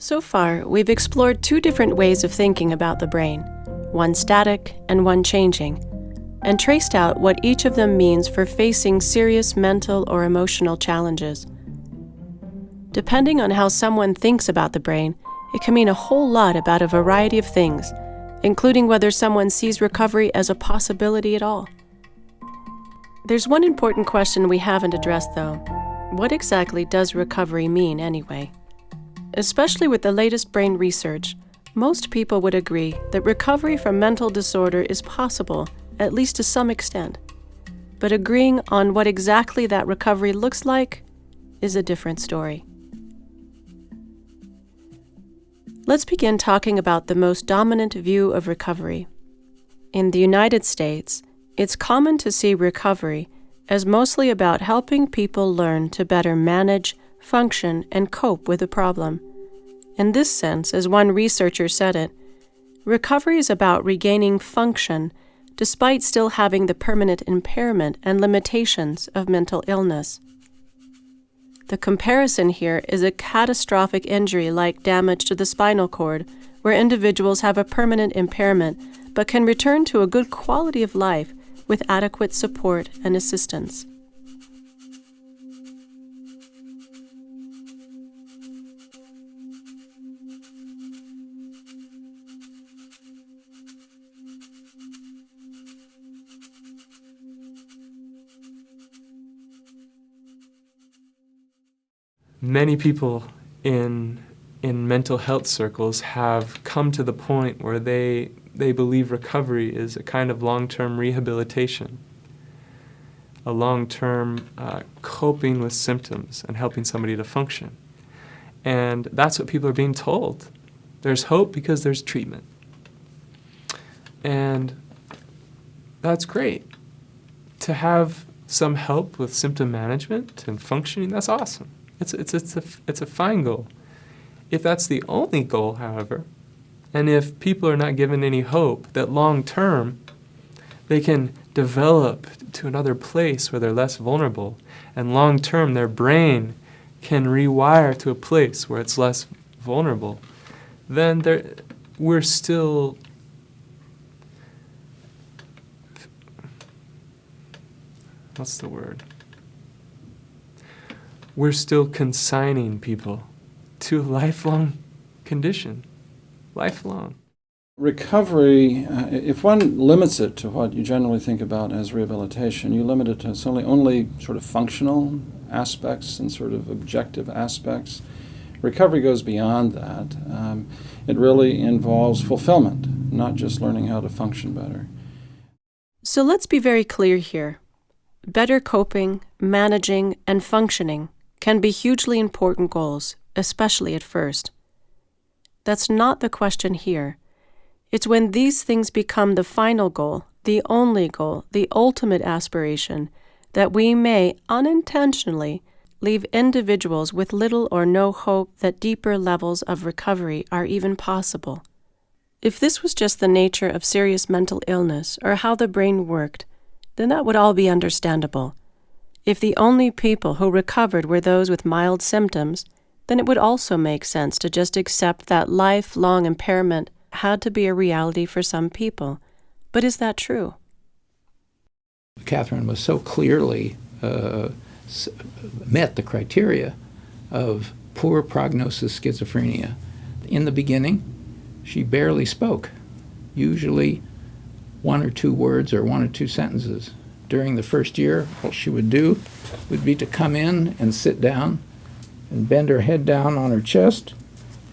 So far, we've explored two different ways of thinking about the brain, one static and one changing, and traced out what each of them means for facing serious mental or emotional challenges. Depending on how someone thinks about the brain, it can mean a whole lot about a variety of things, including whether someone sees recovery as a possibility at all. There's one important question we haven't addressed, though. What exactly does recovery mean, anyway? Especially with the latest brain research, most people would agree that recovery from mental disorder is possible, at least to some extent. But agreeing on what exactly that recovery looks like is a different story. Let's begin talking about the most dominant view of recovery. In the United States, it's common to see recovery as mostly about helping people learn to better manage, function, and cope with a problem. In this sense, as one researcher said it, recovery is about regaining function despite still having the permanent impairment and limitations of mental illness. The comparison here is a catastrophic injury like damage to the spinal cord, where individuals have a permanent impairment but can return to a good quality of life with adequate support and assistance. Many people in mental health circles have come to the point where they believe recovery is a kind of long-term rehabilitation, a long-term coping with symptoms and helping somebody to function. And that's what people are being told. There's hope because there's treatment. And that's great. To have some help with symptom management and functioning, that's awesome. It's a fine goal. If that's the only goal, however, and if people are not given any hope that long term they can develop to another place where they're less vulnerable, and long term their brain can rewire to a place where it's less vulnerable, then we're still we're still consigning people to a lifelong condition. Lifelong. Recovery, if one limits it to what you generally think about as rehabilitation, you limit it to only sort of functional aspects and sort of objective aspects. Recovery goes beyond that. It really involves fulfillment, not just learning how to function better. So let's be very clear here. Better coping, managing, and functioning can be hugely important goals, especially at first. That's not the question here. It's when these things become the final goal, the only goal, the ultimate aspiration, that we may unintentionally leave individuals with little or no hope that deeper levels of recovery are even possible. If this was just the nature of serious mental illness or how the brain worked, then that would all be understandable. If the only people who recovered were those with mild symptoms, then it would also make sense to just accept that lifelong impairment had to be a reality for some people. But is that true? Catherine was so clearly met the criteria of poor-prognosis schizophrenia. In the beginning, she barely spoke, usually one or two words or one or two sentences. During the first year, what she would do would be to come in and sit down and bend her head down on her chest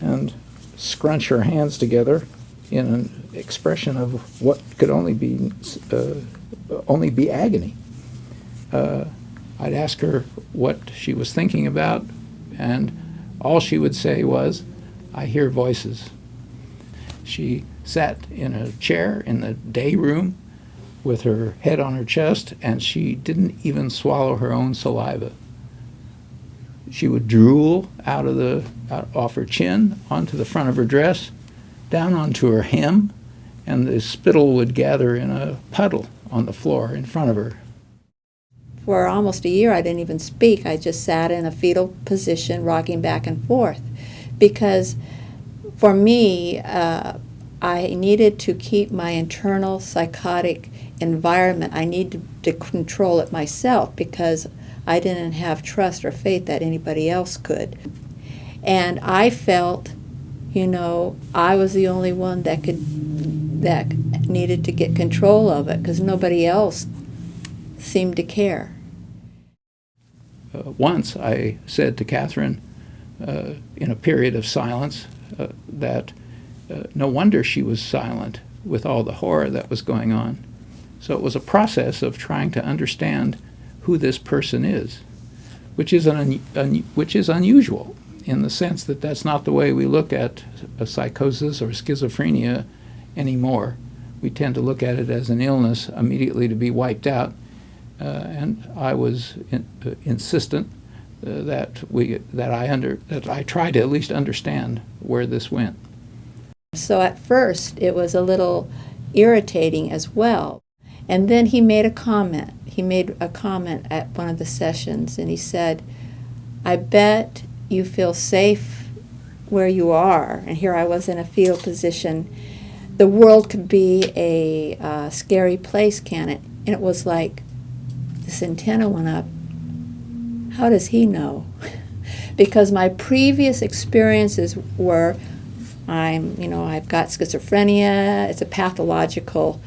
and scrunch her hands together in an expression of what could only be agony. I'd ask her what she was thinking about, and all she would say was, "I hear voices." She sat in a chair in the day room with her head on her chest, and she didn't even swallow her own saliva. She would drool off her chin onto the front of her dress, down onto her hem, and the spittle would gather in a puddle on the floor in front of her. For almost a year, I didn't even speak. I just sat in a fetal position, rocking back and forth, because for me, I needed to keep my internal psychotic environment. I needed to control it myself because I didn't have trust or faith that anybody else could. And I felt, I was the only one that needed to get control of it because nobody else seemed to care. Once I said to Catherine, in a period of silence, that no wonder she was silent with all the horror that was going on. So it was a process of trying to understand who this person is, which is unusual in the sense that that's not the way we look at a psychosis or schizophrenia anymore. We tend to look at it as an illness immediately to be wiped out, and I was insistent that I try to at least understand where this went. So at first it was a little irritating as well. And then he made a comment. He made a comment at one of the sessions, and he said, "I bet you feel safe where you are." And here I was in a fetal position. The world could be a scary place, can it? And it was like this antenna went up. How does he know? Because my previous experiences were, I've got schizophrenia. It's a pathological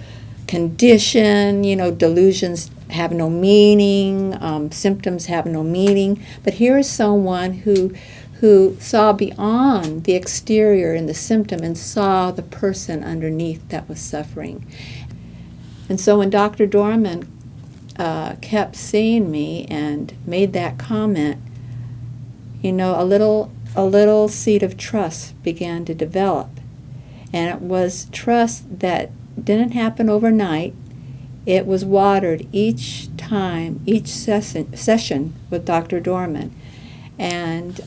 condition. Delusions have no meaning. Symptoms have no meaning. But here is someone who saw beyond the exterior and the symptom and saw the person underneath that was suffering. And so when Dr. Dorman kept seeing me and made that comment, a little seed of trust began to develop. And it was trust that didn't happen overnight. It was watered each time, each session with Dr. Dorman. And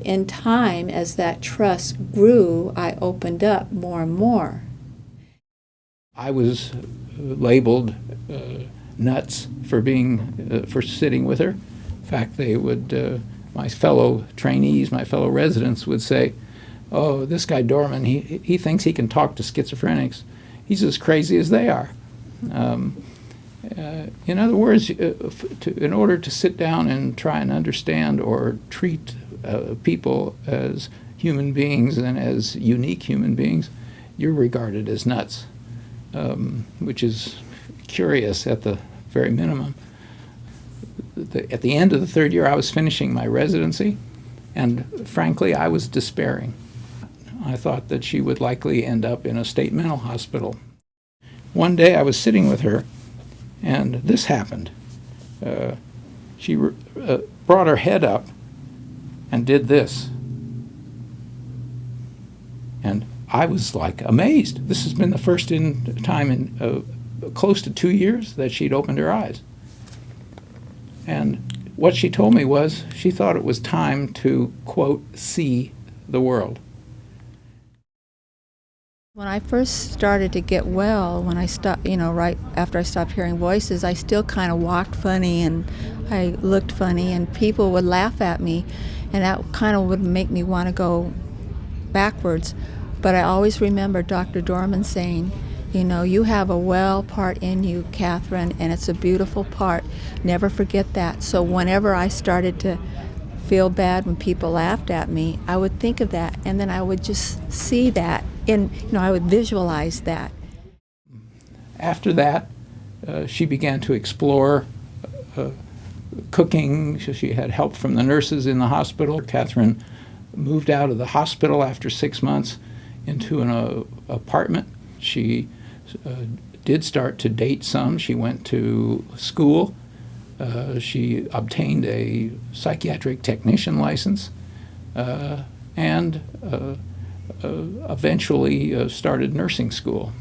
in time, as that trust grew, I opened up more and more. I was labeled nuts for sitting with her. In fact, they would, my fellow trainees, my fellow residents would say, "Oh, this guy Dorman, he thinks he can talk to schizophrenics. He's as crazy as they are." In other words, in order to sit down and try and understand or treat people as human beings and as unique human beings, you're regarded as nuts, which is curious at the very minimum. At the end of the third year, I was finishing my residency, and frankly, I was despairing. I thought that she would likely end up in a state mental hospital. One day I was sitting with her, and this happened. She brought her head up and did this. And I was like amazed. This has been the first time in close to 2 years that she'd opened her eyes. And what she told me was she thought it was time to, quote, see the world. When I first started to get well, when I stopped, right after I stopped hearing voices, I still kind of walked funny and I looked funny, and people would laugh at me, and that kind of would make me want to go backwards. But I always remember Dr. Dorman saying, you have a well part in you, Catherine, and it's a beautiful part. Never forget that. So whenever I started to feel bad when people laughed at me, I would think of that, and then I would just see that, and I would visualize that. After that, she began to explore cooking. She had help from the nurses in the hospital. Catherine moved out of the hospital after 6 months into an apartment. She did start to date some. She went to school. She obtained a psychiatric technician license and eventually started nursing school.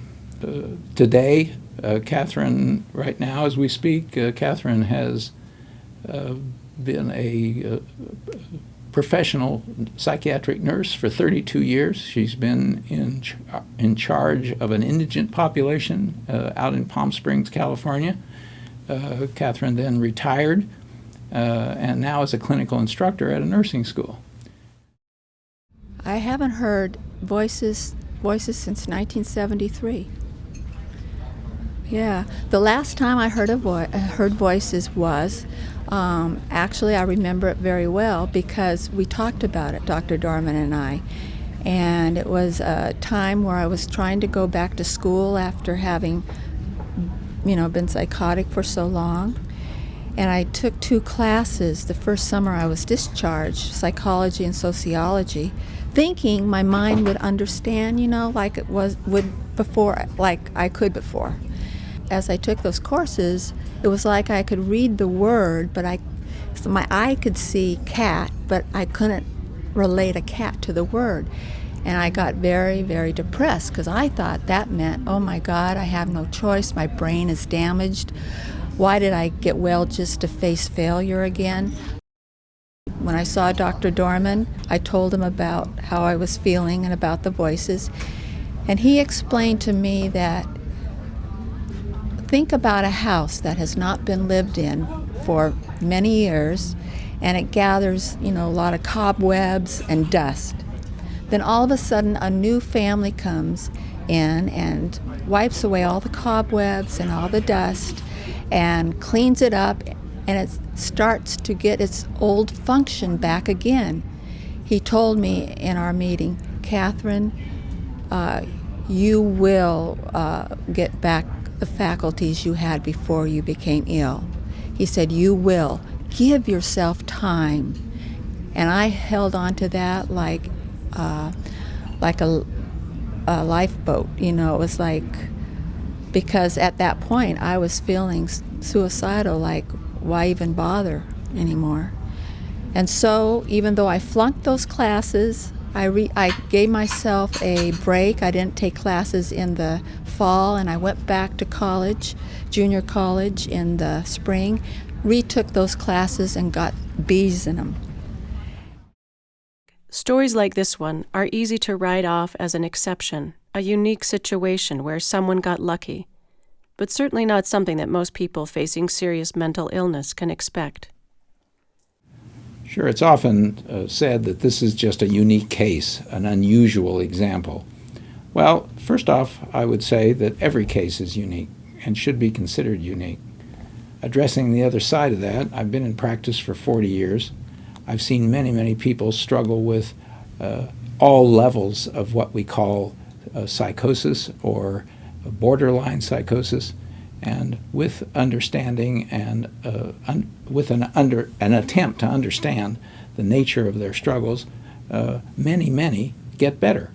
Today, Catherine, right now as we speak, Catherine has been a professional psychiatric nurse for 32 years. She's been in charge of an indigent population out in Palm Springs, California. Catherine then retired and now is a clinical instructor at a nursing school. I haven't heard Voices since 1973. Yeah, the last time I heard heard voices was, actually I remember it very well because we talked about it, Dr. Dorman and I. And it was a time where I was trying to go back to school after having, been psychotic for so long. And I took 2 classes the first summer I was discharged, psychology and sociology, thinking my mind would understand, like it would before, like I could before. As I took those courses, it was like I could read the word, but so my eye could see cat, but I couldn't relate a cat to the word. And I got very, very depressed because I thought that meant, oh my God, I have no choice, my brain is damaged. Why did I get well just to face failure again? When I saw Dr. Dorman, I told him about how I was feeling and about the voices. And he explained to me that think about a house that has not been lived in for many years, and it gathers, a lot of cobwebs and dust. Then all of a sudden, a new family comes in and wipes away all the cobwebs and all the dust and cleans it up, and it starts to get its old function back again. He told me in our meeting, Catherine, you will get back the faculties you had before you became ill. He said, you will. Give yourself time. And I held on to that like a lifeboat. It was like, because at that point I was feeling suicidal, like, why even bother anymore? And so even though I flunked those classes, I gave myself a break. I didn't take classes in the fall, and I went back to college, junior college in the spring, retook those classes and got B's in them. Stories like this one are easy to write off as an exception, a unique situation where someone got lucky, but certainly not something that most people facing serious mental illness can expect. Sure, it's often said that this is just a unique case, an unusual example. Well, first off, I would say that every case is unique and should be considered unique. Addressing the other side of that, I've been in practice for 40 years. I've seen many, many people struggle with all levels of what we call psychosis or borderline psychosis, and with understanding and with an attempt to understand the nature of their struggles, many, many get better.